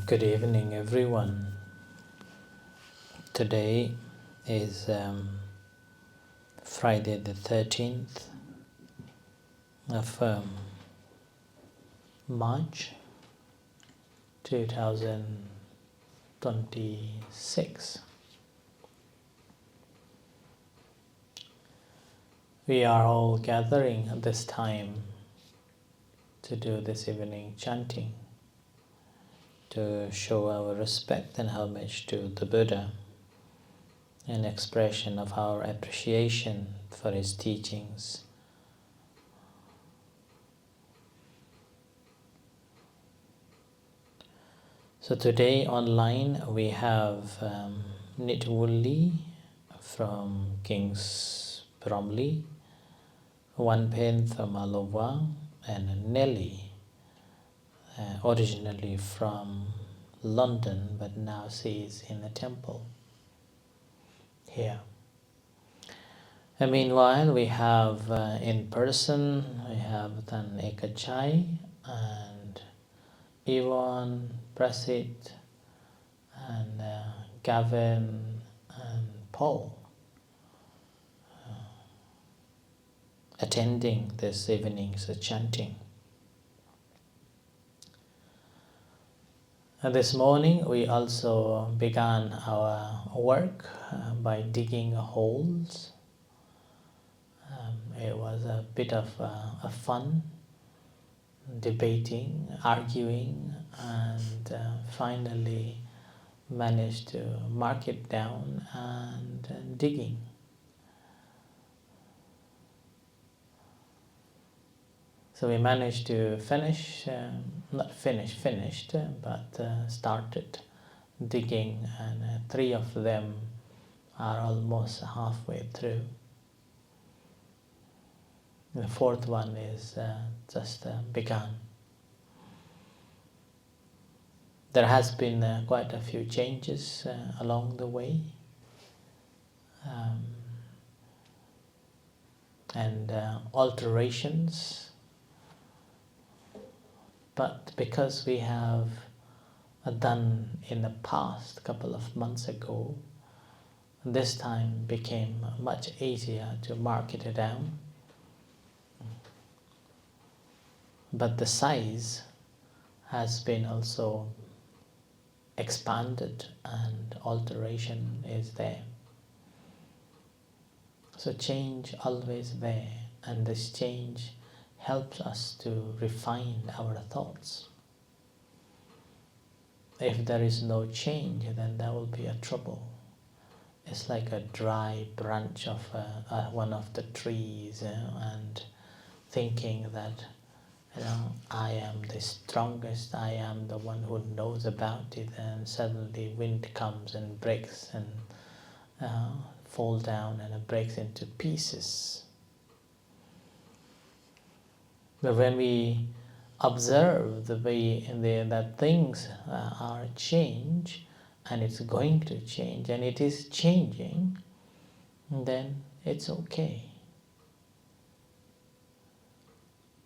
Good evening, everyone. Today is Friday the 13th of March 2026. We are all gathering at this time to do this evening chanting, to show our respect and homage to the Buddha, an expression of our appreciation for his teachings. So today online we have Nitwulli from King's Bromley, Wanpen from Alowa, and Nelly, originally from London, but now she is in a temple here. And meanwhile, we have in person, we have Tan Ekachai and Yvonne, Prasit, and Gavin and Paul attending this evening's chanting. And this morning we also began our work by digging holes. It was a bit of a fun, debating, arguing, and finally managed to mark it down and digging. So we managed to finish, finished, but started digging, and 3 of them are almost halfway through. The 4th one is just begun. There has been quite a few changes along the way, and alterations. But because we have done in the past, a couple of months ago, this time became much easier to mark it down. But the size has been also expanded and alteration is there. So change always there, and this change helps us to refine our thoughts. If there is no change, then there will be a trouble. It's like a dry branch of one of the trees, and thinking that I am the strongest, I am the one who knows about it, and suddenly wind comes and breaks and fall down and it breaks into pieces. But when we observe the way that things are changed, and it's going to change, and it is changing, then it's okay.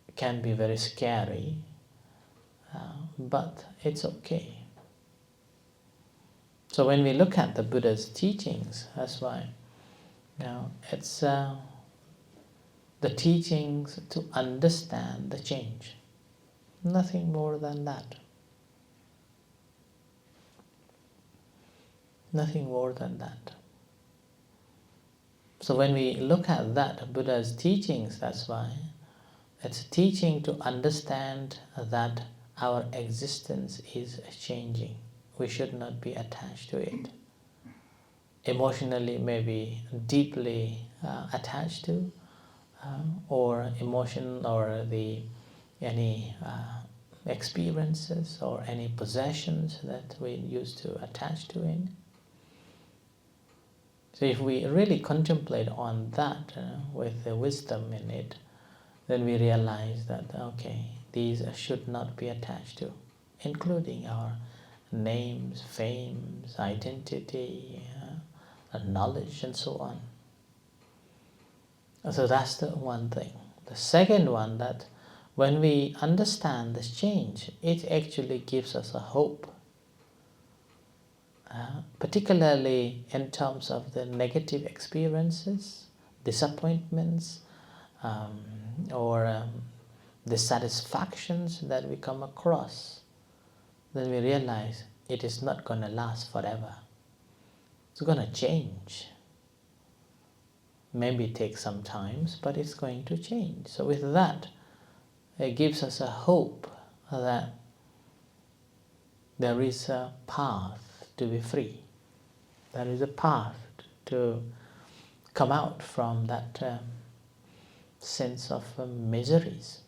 It can be very scary, but it's okay. So when we look at the Buddha's teachings, that's why it's the teachings to understand the change. Nothing more than that. Nothing more than that. So when we look at that, Buddha's teachings, that's why it's a teaching to understand that our existence is changing. We should not be attached to it. Emotionally, maybe deeply attached to, or emotion, or any experiences or any possessions that we used to attach to it. So if we really contemplate on that with the wisdom in it, then we realize that, okay, these should not be attached to, including our names, fames, identity, knowledge, and so on. So that's the one thing. The second one, that when we understand this change, it actually gives us a hope particularly in terms of the negative experiences, disappointments, or dissatisfactions that we come across, then we realize it is not going to last forever. It's going to change. Maybe take some time, but it's going to change. So with that, it gives us a hope that there is a path to be free. There is a path to come out from that sense of miseries.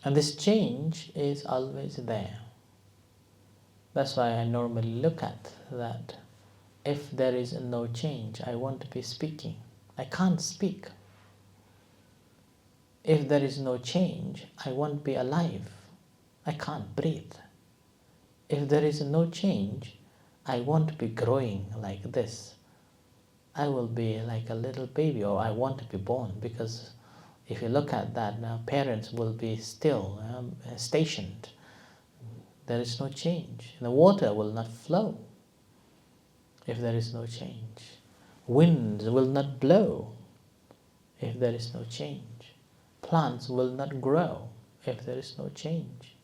And this change is always there. That's why I normally look at that. If there is no change, I won't be speaking. I can't speak. If there is no change, I won't be alive. I can't breathe. If there is no change, I won't be growing like this. I will be like a little baby, or I want to be born, because if you look at that, now parents will be still stationed. There is no change. The water will not flow if there is no change. Winds will not blow if there is no change. Plants will not grow if there is no change.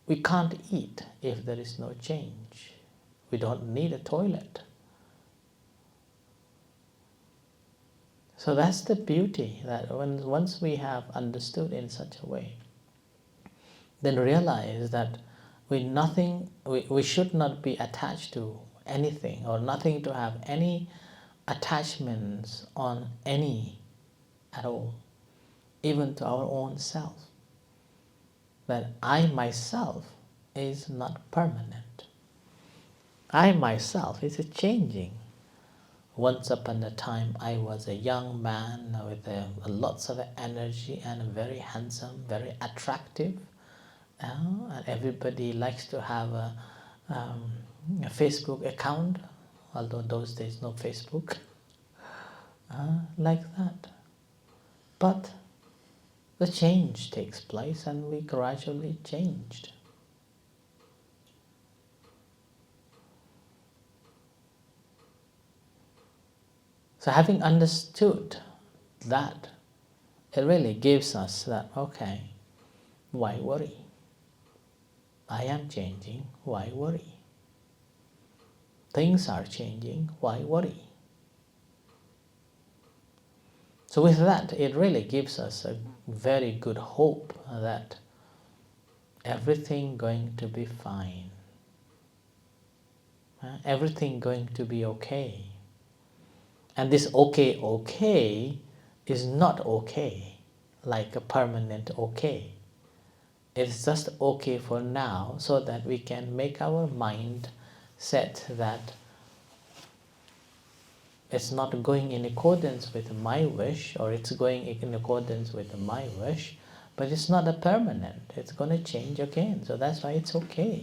We can't eat if there is no change. We don't need a toilet. So that's the beauty, that once we have understood in such a way, then realize that we should not be attached to anything, or nothing to have any attachments on any at all, even to our own self. That I myself is not permanent. I myself is changing. Once upon a time, I was a young man with lots of energy and very handsome, very attractive. And everybody likes to have a Facebook account, although those days no Facebook, like that. But the change takes place, and we gradually changed. So having understood that, it really gives us that, okay, why worry? I am changing, why worry? Things are changing, why worry? So with that, it really gives us a very good hope that everything going to be fine. Everything going to be okay. And this okay is not okay, like a permanent okay. It's just okay for now, so that we can make our mind set that it's not going in accordance with my wish, or it's going in accordance with my wish, but it's not a permanent. It's going to change again. So that's why it's okay.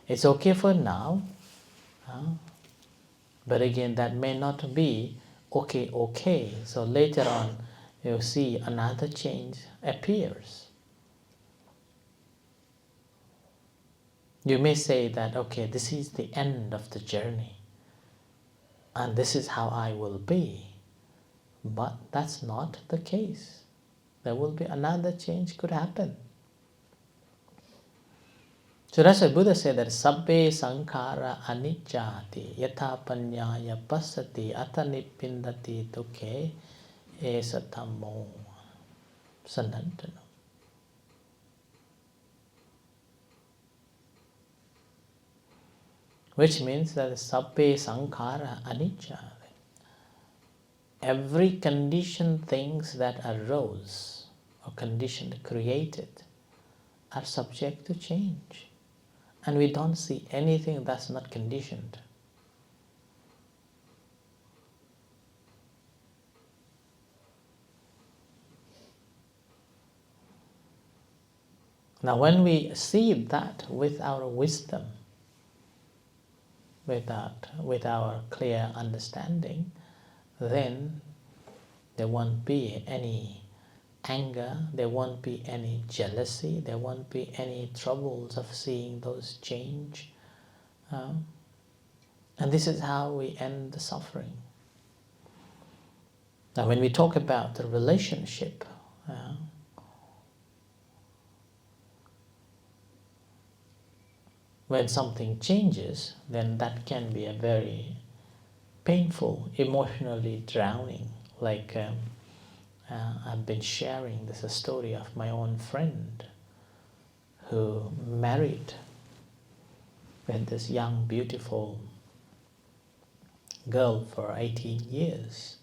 It's okay for now. But again, that may not be okay. So later on, you'll see another change appears. You may say that, okay, this is the end of the journey, and this is how I will be. But that's not the case. There will be another change could happen. So that's why Buddha said that sabbe sankhara anicchati yatha panyaya passati atanipindati dukkhe esa dhammo sanantano. Which means that sabbe sankhara anicca. Every conditioned things that arose or conditioned created are subject to change. And we don't see anything that's not conditioned. Now when we see that with our wisdom, with our clear understanding, then there won't be any anger, there won't be any jealousy, there won't be any troubles of seeing those change. And this is how we end the suffering. Now when we talk about the relationship, when something changes, then that can be a very painful, emotionally drowning. Like I've been sharing this a story of my own friend who married with this young, beautiful girl for 18 years.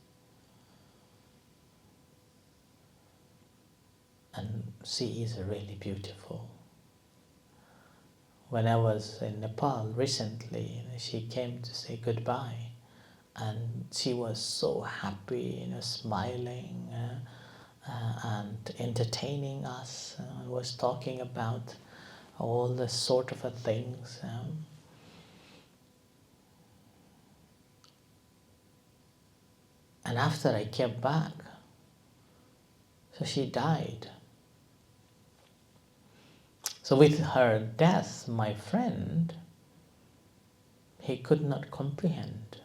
And she is really beautiful. When I was in Nepal recently, she came to say goodbye, and she was so happy, smiling and entertaining us, and was talking about all the sort of things. And after I came back, so she died. So with her death, my friend, he could not comprehend.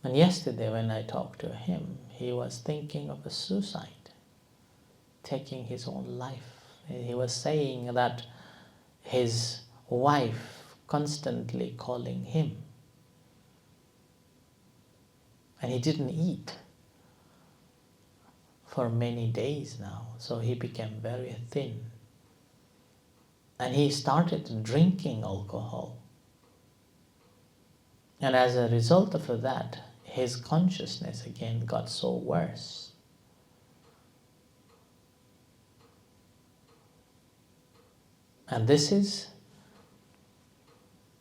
And yesterday when I talked to him, he was thinking of a suicide, taking his own life. He was saying that his wife constantly calling him, and he didn't eat for many days now, so he became very thin. And he started drinking alcohol. And as a result of that, his consciousness again got so worse. And this is,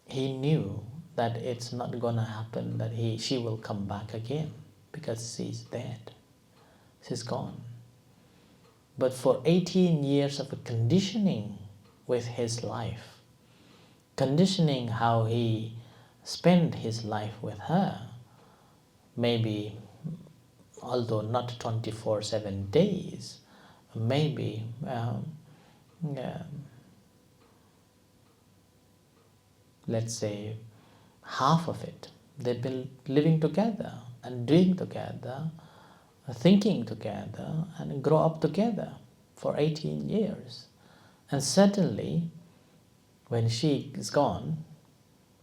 he knew that it's not gonna happen, that she will come back again, because she's dead. She's gone. But for 18 years of conditioning with his life, conditioning how he spent his life with her, maybe, although not 24/7 days, maybe let's say half of it, they've been living together and doing together, thinking together, and grow up together for 18 years. And suddenly, when she is gone,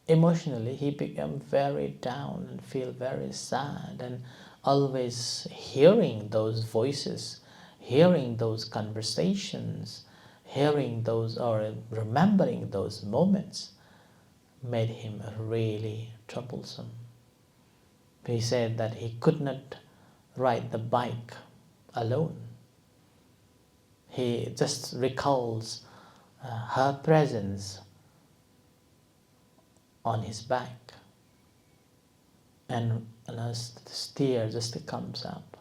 emotionally he became very down and feel very sad, and always hearing those voices, hearing those conversations, hearing those or remembering those moments made him really troublesome. He said that he could not ride the bike alone. He just recalls her presence on his back, and a tear just comes up.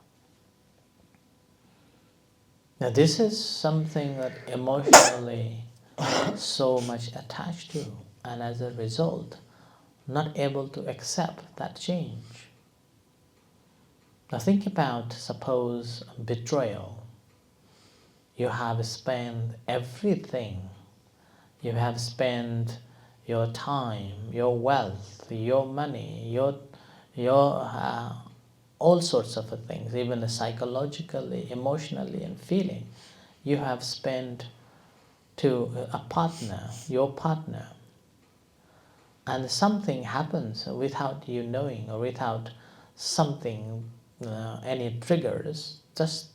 Now this is something that emotionally so much attached to, and as a result not able to accept that change. Now think about, suppose, betrayal. You have spent everything. You have spent your time, your wealth, your money, your all sorts of things, even psychologically, emotionally, and feeling. You have spent to a partner, your partner, and something happens without you knowing, or without something, any triggers, just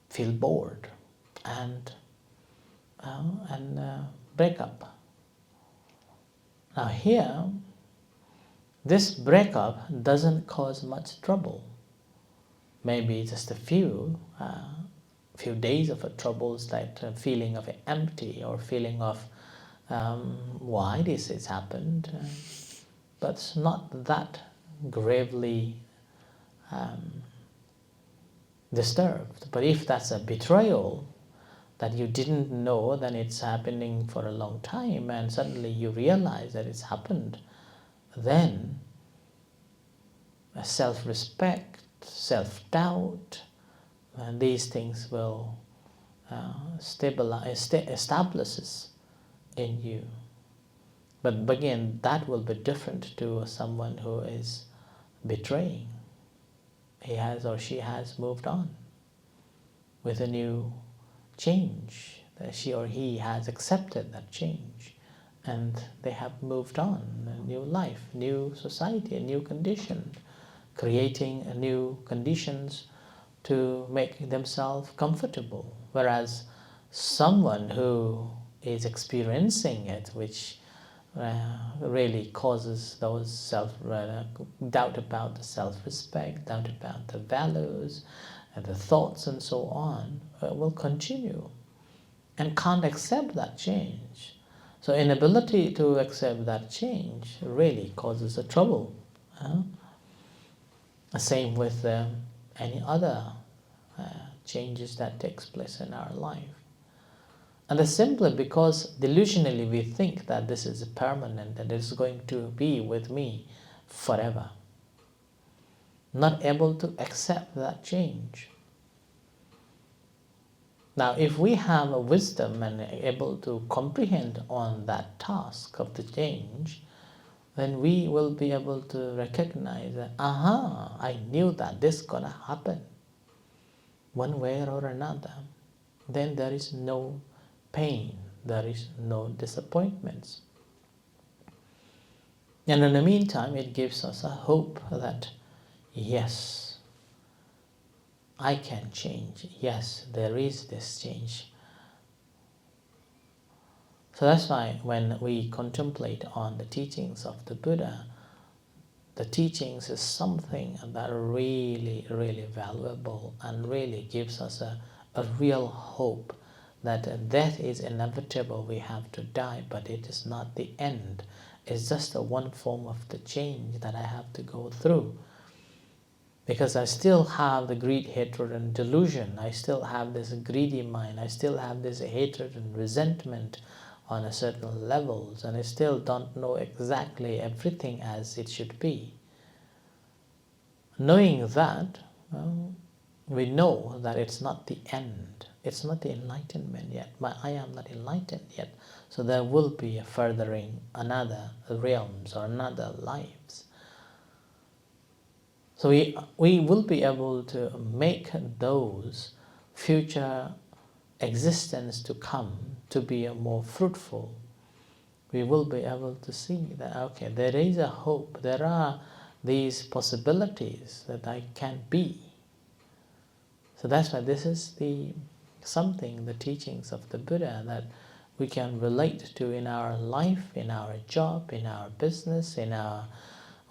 feel bored and break up. Now here, this breakup doesn't cause much trouble. Maybe just a few days of troubles, that feeling of empty, or feeling of why this has happened, but not that gravely disturbed. But if that's a betrayal that you didn't know, then it's happening for a long time, and suddenly you realize that it's happened, then self-respect, self-doubt, and these things will establishes in you. But again, that will be different to someone who is betraying. He has or she has moved on with a new change. That she or he has accepted that change, and they have moved on, a new life, new society, a new condition, creating new conditions to make themselves comfortable. Whereas someone who is experiencing it, which really causes those doubt about the self-respect, doubt about the values and the thoughts and so on, will continue and can't accept that change. So inability to accept that change really causes a trouble. Same with any other changes that takes place in our life. And that's simply because delusionally we think that this is permanent and it's going to be with me forever. Not able to accept that change. Now, if we have a wisdom and able to comprehend on that task of the change, then we will be able to recognize that, I knew that this is gonna happen one way or another. Then there is no pain, there is no disappointments. And in the meantime, it gives us a hope that, yes, I can change. Yes, there is this change. So that's why when we contemplate on the teachings of the Buddha, the teachings is something that really, really valuable and really gives us a real hope that death is inevitable, we have to die, but it is not the end. It's just a one form of the change that I have to go through. Because I still have the greed, hatred, and delusion. I still have this greedy mind. I still have this hatred and resentment on a certain levels, and I still don't know exactly everything as it should be. Knowing that, we know that it's not the end. It's not the enlightenment yet. I am not enlightened yet. So there will be a furthering another realms or another lives. So we will be able to make those future existence to come to be more fruitful. We will be able to see that, okay, there is a hope. There are these possibilities that I can be. So that's why this is the teachings of the Buddha that we can relate to in our life, in our job, in our business, in our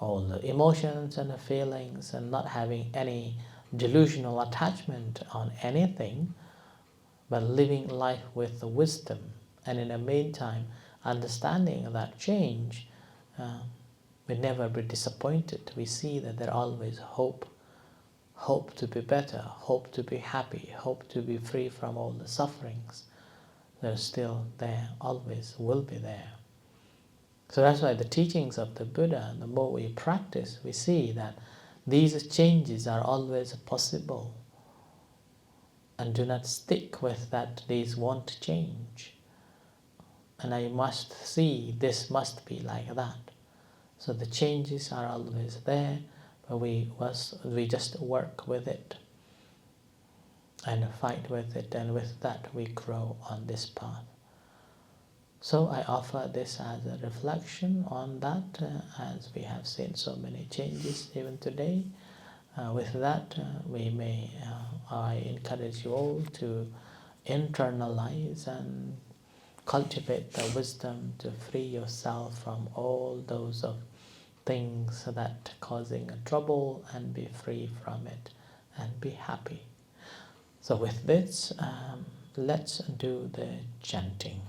all the emotions and the feelings, and not having any delusional attachment on anything, but living life with the wisdom. And in the meantime, understanding that change, we never be disappointed. We see that there always hope to be better, hope to be happy, hope to be free from all the sufferings. They're still there, always will be there. So that's why the teachings of the Buddha, the more we practice, we see that these changes are always possible. And do not stick with that these won't change. And I must see this must be like that. So the changes are always there, but we just work with it and fight with it, and with that we grow on this path. So I offer this as a reflection on that, as we have seen so many changes even today. With that, I encourage you all to internalize and cultivate the wisdom to free yourself from all those of things that causing a trouble, and be free from it and be happy. So with this, let's do the chanting.